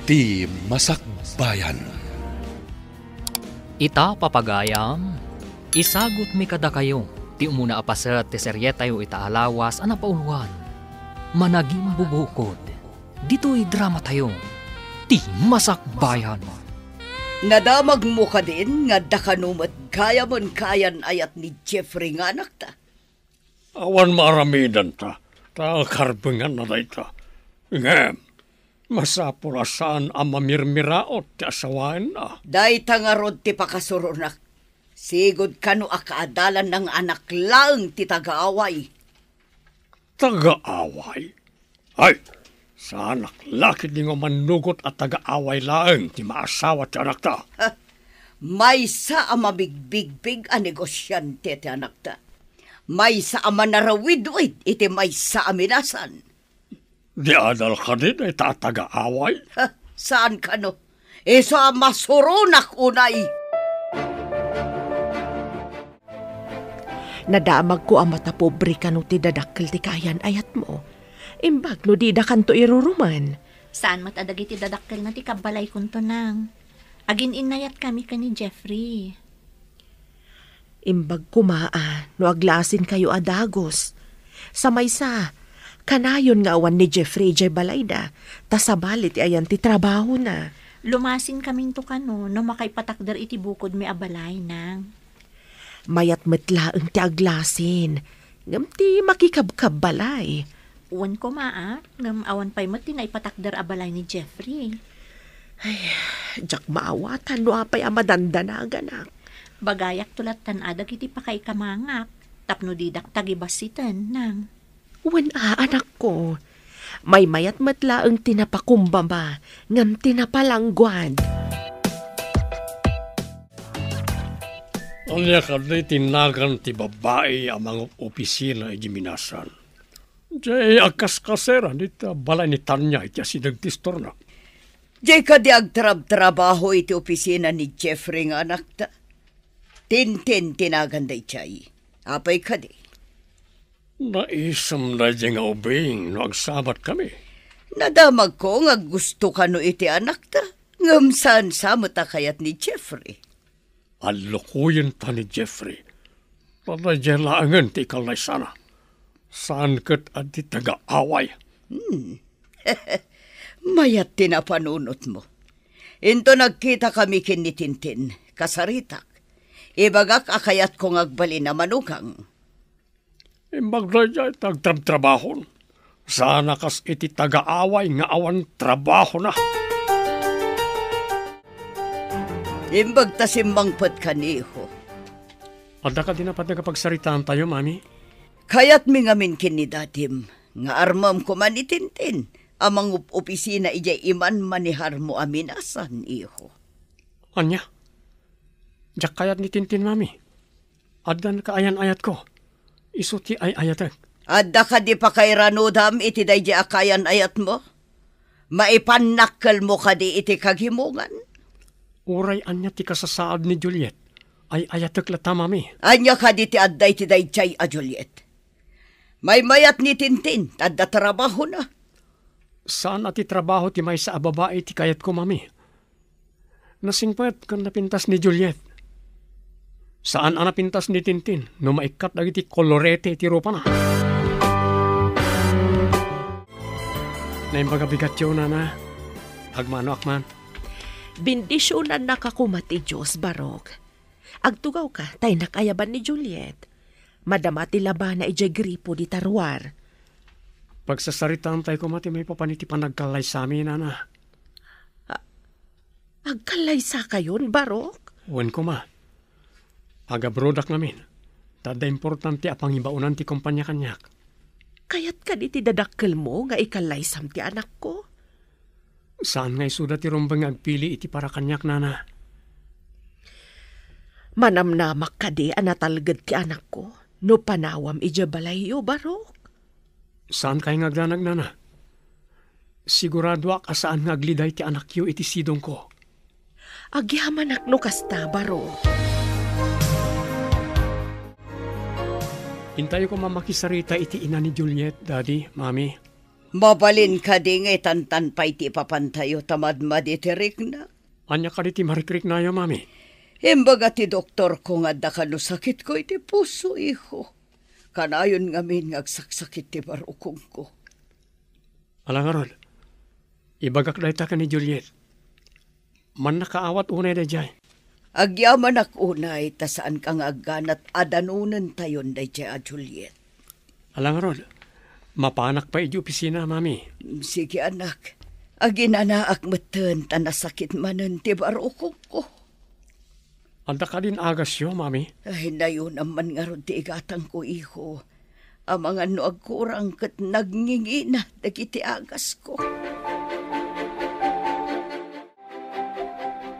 Ti Masakbayan. Ita papagayam, isagot mi kada kayo, ti umuna apaset ti serye tayo itaalawas anapauluan. Managing bubukod, dito'y drama tayo, ti Masakbayan. Nadamag mo ka din, nga dakanumat kaya mon kayan ayat ni Jeffrey nga anak ta. Awan maramidan ta, karbengan na ta. Ngem, masapulasan ang mamirmiraot ti asawain na. Day tangarod ti pakasurunak. Sigod kano akaadalan ng anak lang ti tagaaway. Tagaaway? Ay, sa anak laki di nga manugot at tagaaway lang ti maasawa ti anak ta. May sa ama bigbigbig a negosyante ti anak ta. May sa ama narawidwid iti may sa aminasan. Di adal ka din ay tatagaaway? Saan ka no? Sa masurunak unay. Nadamag ko ang mata pobre ka no ti dadakkel ti kayan ayat mo. Imbag no di da kanto iruruman. Saan matadag iti dadakkel na ti kabalay kunto nang. Agin inayat kami ka ni Jeffrey. Imbag kumaa no aglasin kayo adagos. Sa maysa, kanayon nga awan ni Jeffrey J. Balayda, tasabalit ayan ti trabaho na. Lumasin kaming to kano no makaipatakder iti bukod mi abalay nang. Mayat metlaeng ti aglasin, ngam ti makikabkab balay. Uwan ko maa, ngam awan pa'y mo tinaipatakder abalay ni Jeffrey. Ay, jak maawatan no apay amadandanagan. Bagayak tulat tanadag iti pakay kamangak, tapno didak tagibasitan nang. Uwan anak ko, may mayat matlaeng tinapakumbaba, ngam tinapalangguad. Anya ka di tinagan ti babae ang mga opisina ay jiminasan. Jay akas-kasera dito balay ni Tanya iti asidagtistor na. Jay ka di agtrab-trabaho iti opisina ni Jeffrey nga anak ta. Tintin tinaganday chay. Apay ka di. Naisam na dyan nga ubing no agsabat kami. Nadamag ko nga gusto ka no iti anak ta. Ngam saan sa kayat ni Jeffrey. Alukuyin ta ni Jeffrey. Padadyalangan ti kalay sana. Saan kat at ti taga-away? Mayat tinapanunot mo. Into nagkita kami kin ni Tintin, kasaritak. Ibagak akayat kong agbali na manugang. Imbagdaya tagtrab-trabahon. Sana kas iti taga-away nga awan trabaho na. Imbag tasimbangpat kaniho. Ada ka din apat nagapagsaritaan tayo, mami? Kayat mi ngamin kinidadim, nga armam ko man itintin, amang opisina ijay iman manihar mo aminasan, iho. Anya? Diyak kayat ni Tintin, mami. Adan ka ayan-ayat ko. Isuti ay ayatag. Adda ka di pa kay ranudam iti day di akayan ayat mo? Maipanakal mo ka di iti kaghimungan? Uray anya ti kasasaad ni Juliet. Ay ayatag lata, mami. Anya ka di ti adday ti day jay a Juliet. May mayat ni Tintin, adda trabaho na. Saan ati trabaho ti may sa ababae ti kayat ko, mami? Nasingpet kan napintas ni Juliet. Saan ang napintas ni Tintin no maikat lagi ti kolorete ti rupa na? Naimbaga-bigat yun na. Agmano akman. Bindisyonan nakakumati Diyos, Barok. Agtugaw ka, tay nakayaban ni Juliet. Madamati laban na ijay gripo di tarwar. Pagsasaritaan tayo kumati may papaniti panagkalay sa amin, nana. Agkalay sa kayon, Barok? Uwan ko ma. Agabrodak namin. Tada importante apang ibaunan ti kumpanya kanyak. Kayat ka di ti dadakkel mo nga ikalay sam ti anak ko? Saan nga isuda ti rumbang agpili iti para kanyak, nana? Manamnamak ka di anatalgad ti anak ko. No panawam ija balayo, Barok. Saan kayo ngagdanag, nana? Sigurado ak asaan ngagliday ti anak yu iti sidong ko. Agyaman akno kasta, Barok. Hintayo ko mamakisarita iti ina ni Juliet, Daddy, Mami. Mabalin ka di nga tantan pa iti papantayo tamad-mad iti rikna. Anya ka iti marikrik na yo, mami. Imbaga ti doktor ko nga da kano sakit ko iti puso, iho. Kanayon ngamin ngagsaksakit ti barukong ko. Alangaron, ibagak da ita ka ni Juliet. Man nakaawat unay da jay. Agyaman ak unay, ta saan kang agganat adanunan tayon da jay a Juliet. Alangaron, mapanak pa iti opisina, mami. Sige anak, aginanaak matan ta nasakit manan ti barukong ko. Anda ka din agas yo, mami. Ay, nayon naman nga ron ti igatang ko, iho. Ang mga noag kurang kat nagngingi na dagiti agas ko.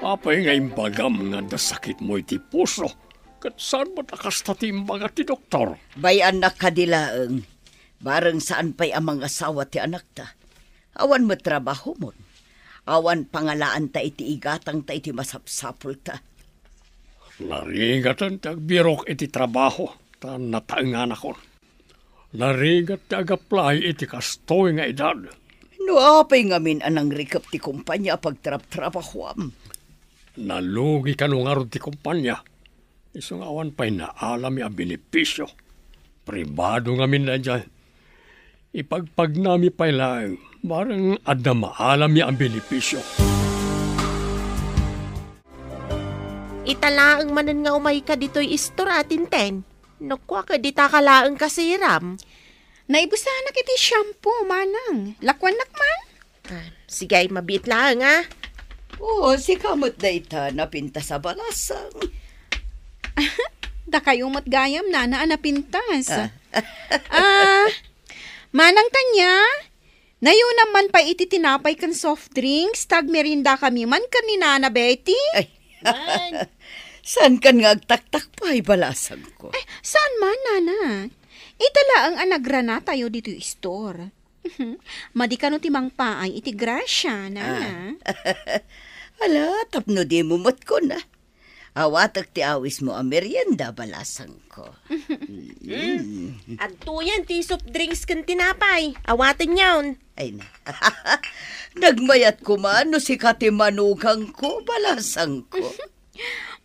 Apay nga imbagam nga dasakit mo iti puso. Kat saan mo nakasta ti imbaga ti doktor? Bay anak kadilaeng, bareng saan pa'y ang mga asawa ti anak ta. Awan mo trabaho mo. Awan pangalaan ta iti igatang ta iti masapsapul ta. Larigatan ti agbirok iti trabaho, ta nataengan ako. Larigat ti agaplay iti kastoy nga edad. No apay ngamin anang rikap ti kumpanya pagtrap-trabahoam. Nalugi ka nung arod ti kumpanya. Isang awan pa'y naalam yung benepisyo. Pribado ngamin na dyan. Ipagpag nami pa'y lang, barang adna maalam yung benepisyo. Italaang manan nga umay ka dito'y istoratin ten. Nukwa ka di takalaang kasiram. Naibusanak iti shampoo, manang. Lakwan nakman? Sige ay mabit lang ah. Oo, si kamot da ita napinta sa balasang. Da kayo matgayam na napintas. Manang tanya, nayon naman pa iti tinapay kan soft drinks, tag merinda kami man kan ni Nana Betty. Ay, saan kan nga agtaktak pa ay balasang ko? Ay, saan man, Nana? Itala ang anagrana tayo dito store. Madi ka no timang paay iti grasya, Nana. Ala, tapno di mumot ko na. Awatak ti awis mo ang merienda, balasang ko. At tuyan ti soft drinks kan tinapay. Awatin yawn. Ay na. Nagmayat ko man no si katimanugang ko, balasang ko.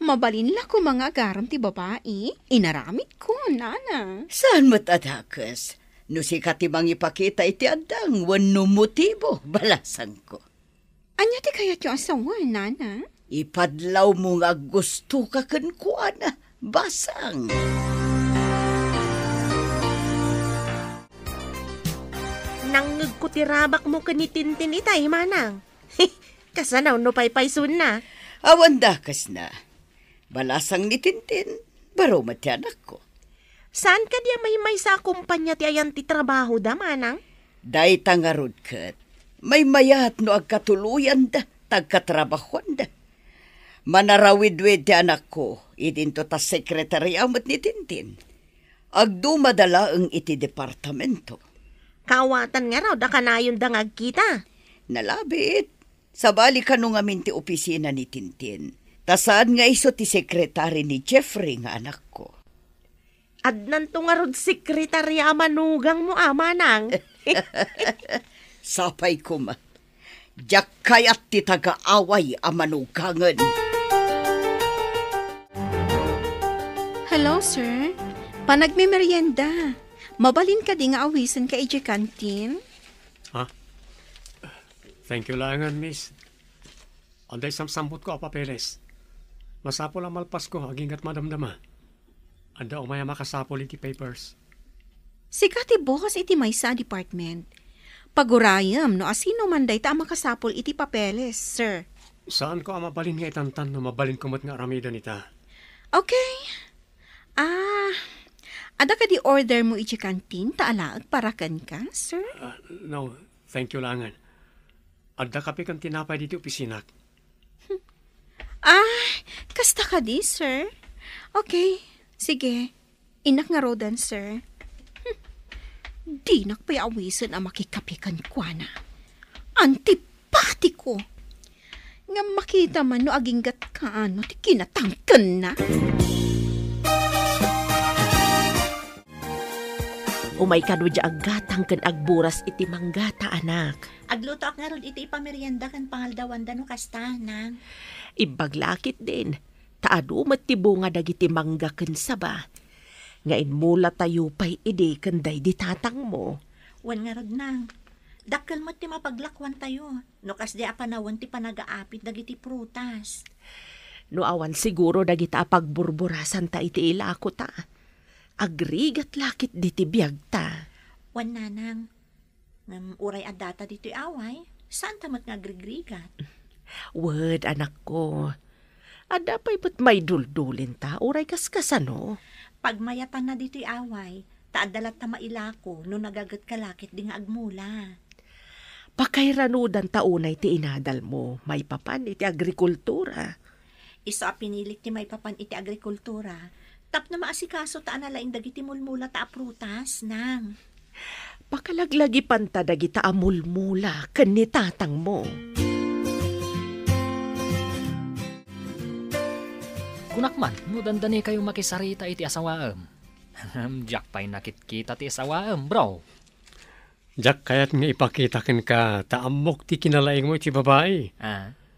Mabalin la ko mga garam ti babae. Inaramit ko, Nana. Saan mo't adakas? No si katimang ipakita iti adang wano motibo, balasang ko. Anya ti kayat yung asawa, Nana? Ipadlaw mo nga gusto ka kankuana, basang. Nangag ko tirabak mo kanitintin itay, manang. Kasanaw no paypaysun na. Awan dakas na. Balasang ni Tintin, baro matyanak ko. Saan ka diya may sa kumpanya ti ayan ti trabaho da, manang? Day tangarod kat. May mayat no agkatuluyan da, tagkatrabahuan da. Manarawid-wid ti anak ko, idinto ta sekretary amot ni Tintin. Agdumadala ang iti departamento. Kaawatan nga raw, da kanayon da ngagkita. Nalabit. Sabali ka nung amin ti opisina ni Tintin. Tasaan nga iso ti sekretary ni Jeffrey nga anak ko. Adnan to nga rod sekretarya manugang mo, manang. Sapay ko ma. Diyak kayat ti taga-away amanugangan. Hello, sir. Panagmimerienda. Mabalin ka di nga awisan ka iji kantin? Thank you langan, miss. Anday samsambot ko papeles. Masapol ang malpas ko, agingat madamdama. Anda umaya makasapol iti papers. Sigati boss iti may sa department. Pagurayam no asino man day ta makasapol iti papeles, sir. Saan ko ang mabalin nga itantan no mabalin kumot nga aramida nita? Okay. Ada ka di order mo iti kantin taalaag parakan ka, sir? No, thank you langan. Adda kape kang tinapay dito opisinak. Kasta ka di, sir? Okay, sige. Inak nga rodan, sir. Di nakpayawisan ang makikapikan kwa na. Antipati ko. Nga makita man no aginggat ka ano, ti kinatangkan na. Umay ka no dya aggatang kan agburas iti manggata anak. Agluto ak nga rod iti ipamerienda kan pangaldawan da no kasta, nang. Ibaglakit din. Taado matibunga dagiti mangga ken saba. Ngain mula tayo pa'y ide kanday di tatang mo. Wan nga rod, nang. Dakkel mo ti mapaglakwan tayo. No kas di apanawan ti panagaapit dagiti prutas. No awan siguro dagita pagburburasan ta iti ilako ta. Agrigat lakit diti biyag ta. Wan nanang. Uray adata dito away. Saan tamat nga agrigrigat? Word, anak ko. Ada pa'y ba't may duldulin ta? Uray kaskasano? Pagmayatan na dito away, taadalat ta mailako no nagagat kalakit di nga agmula. Pakairanudan taunay ti inadal mo. May papan iti agrikultura. Isa pinilik ti may papan iti agrikultura. Tap na maasikaso ta analaing dagiti mulmula ta prutas, nang. Pakalaglagi panta dagita amulmula ken ni tatang mo. Kunakman, no dandani kayo makisarita iti asawaem. Jack pa'y nakitkita ti asawaem, bro. Jack, kaya't nga ipakitakin ka, taamok ti kinalaing mo iti babae.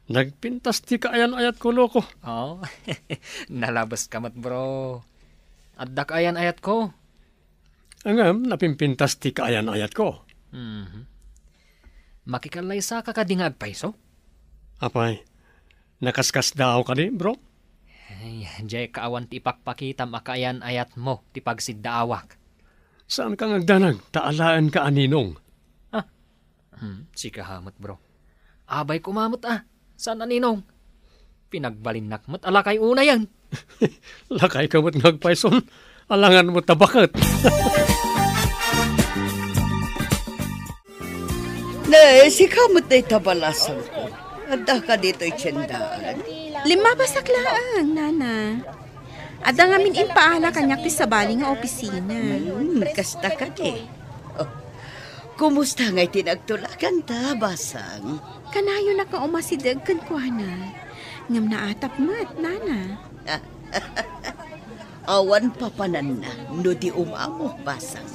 Nagpintas ti kaayan-ayat ko, loko. Oh, nalabas kamat, bro. Adda kaayan-ayat ko. Angam, napimpintas ti kaayan-ayat ko. Makikalay sa kakadingag paiso? Apay, nakaskas daw ka di, bro? Ay, jay kaawan ti ipakpakita makaayan-ayat mo, ti pagsiddaawak. Saan ka ngagdanag? Taalaan ka aninong. Sikahamot, bro. Abay kumamot Saan aninong? Pinagbalinak mo't alakay una yan. Lakay ka mo't ngagpayson. Alangan mo tabakat. Si kamot na itabalasan ko. Ada ka dito'y tiyendaan. 5 basaklaan, nana. Ada ngamin impaala kanyak ti sabali nga opisina. Kasta ka di. Kumusta nga'y tinagtulakan ta, basang? Kanayo na ka umasidag kan kuana. Ngam naatap mat, nana. Awan papanan na, no di umamo, basang.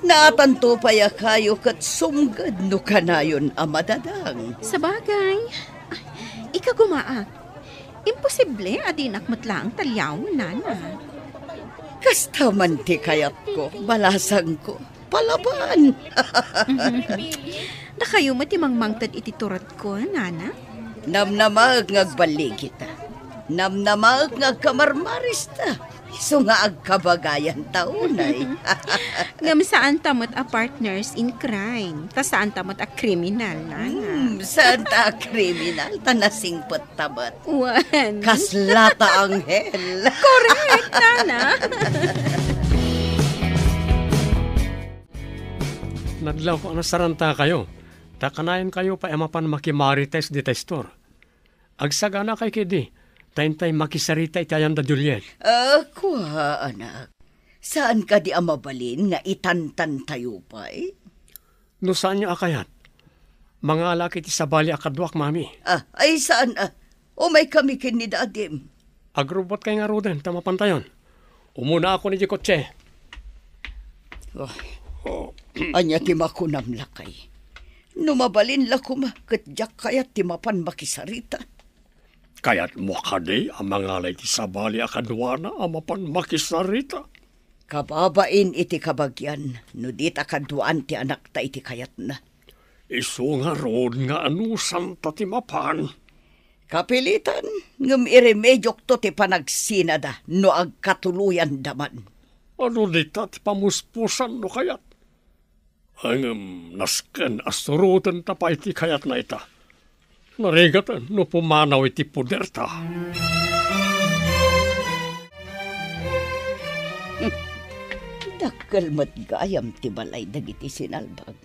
Naatanto paya kayo kat sumgad no kanayon amadadang. Sabagay, ika gumaak. Imposible adinak matlaang talyaw, nana. Kasta man ti kayat ko, balasang ko, palaban. Da kayo matimangmangtad iti turat ko, nana? Namnamag ngagbalig kita. Namnamag ngagkamarmaris ta. So nga agkabagayan taunay. Ngam saan tamot a partners in crime, ta saan tamot a kriminal, nana. Saan ta a kriminal, ta nasingpot tabat. Wan. Kaslata anghel. Correct, nana. Nadlaw ko saranta kayo. Takanayan kayo pa emapan makimarites di testor. Agsagana kay kidi. Taintay makisarita itayan da Juliet. Kuha, anak. Saan ka di amabalin nga itantan tayo pa No saan niya akayat? Mga laki ti sabali akadwak, mami. Ay saan may kami kin ni dadim. Agrobot kay nga roden, tamapantayon. Umuna ako ni Jikotse. Anya ti makunam lakay. Numabalin lakuma, katjak kayat ti mapan makisarita. Kaya't mo kadi ang mga lay ti sabali akadwana amapan makisarita. Kababain iti kabagyan, no dit akadwaan ti anak ta iti kayat na. Iso nga rood nga anusan ta ti mapan. Kapilitan, ngam iremedyok to ti panagsinada no agkatuluyan daman. Ano dita ti pamuspusan no kayat? Hangam nasken asurutan ta pa iti kayat na ita. Narigatan no pumanaw iti puderta. Dakkel mat gayam ti balay dagiti sinalbag.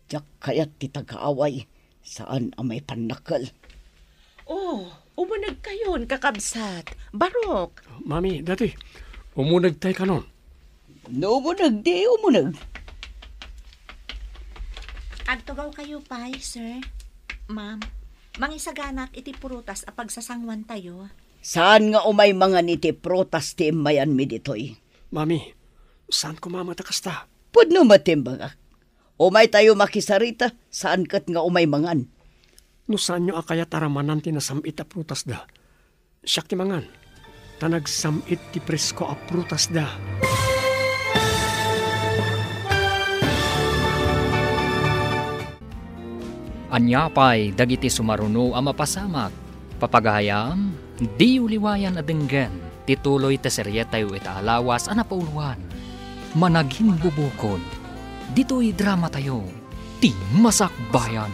Diyak kayat ti tagaaway saan amay panakal. Umunag kayon kakabsat. Barok. Mami, dati, umunag tayo ka nun. No, umunag di, umunag. Agtugaw kayo pa, sir. Ma'am, mangisaganak iti purutas a pagsasangwan tayo. Saan nga umay mga niti protas ti imayan mi ditoy? Mami, Saan ko mamatakas ta? Pudno matimbangak. Umay tayo makisarita, saan kat nga umay mangan. No saan nyo akaya taramanan ti nasamit a prutas da? Siyak ti mangan. Tanagsamit ti presko a prutas da. Anyapay dagiti sumaruno a mapasamak. Papagayam, di uliwayan adenggen. Tituloy te seryetayo itaalawas a napauluan. Managing bubukod. Dito'y drama tayo. Ti Masakbayan.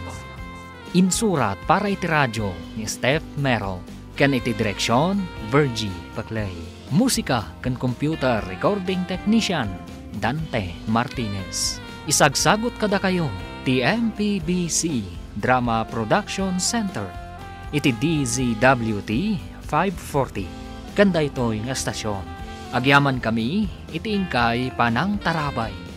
Insurat para iti radyo ni Steph Merrill. Kan iti direksyon, Virgie Paclay. Musika kan computer recording technician, Dante Martinez. Isagsagot kada kayo, ti MPBC Drama Production Center. Iti DZWT 540. Kanda ito'y nga estasyon. Agyaman kami, iti ingkay Panang Tarabay.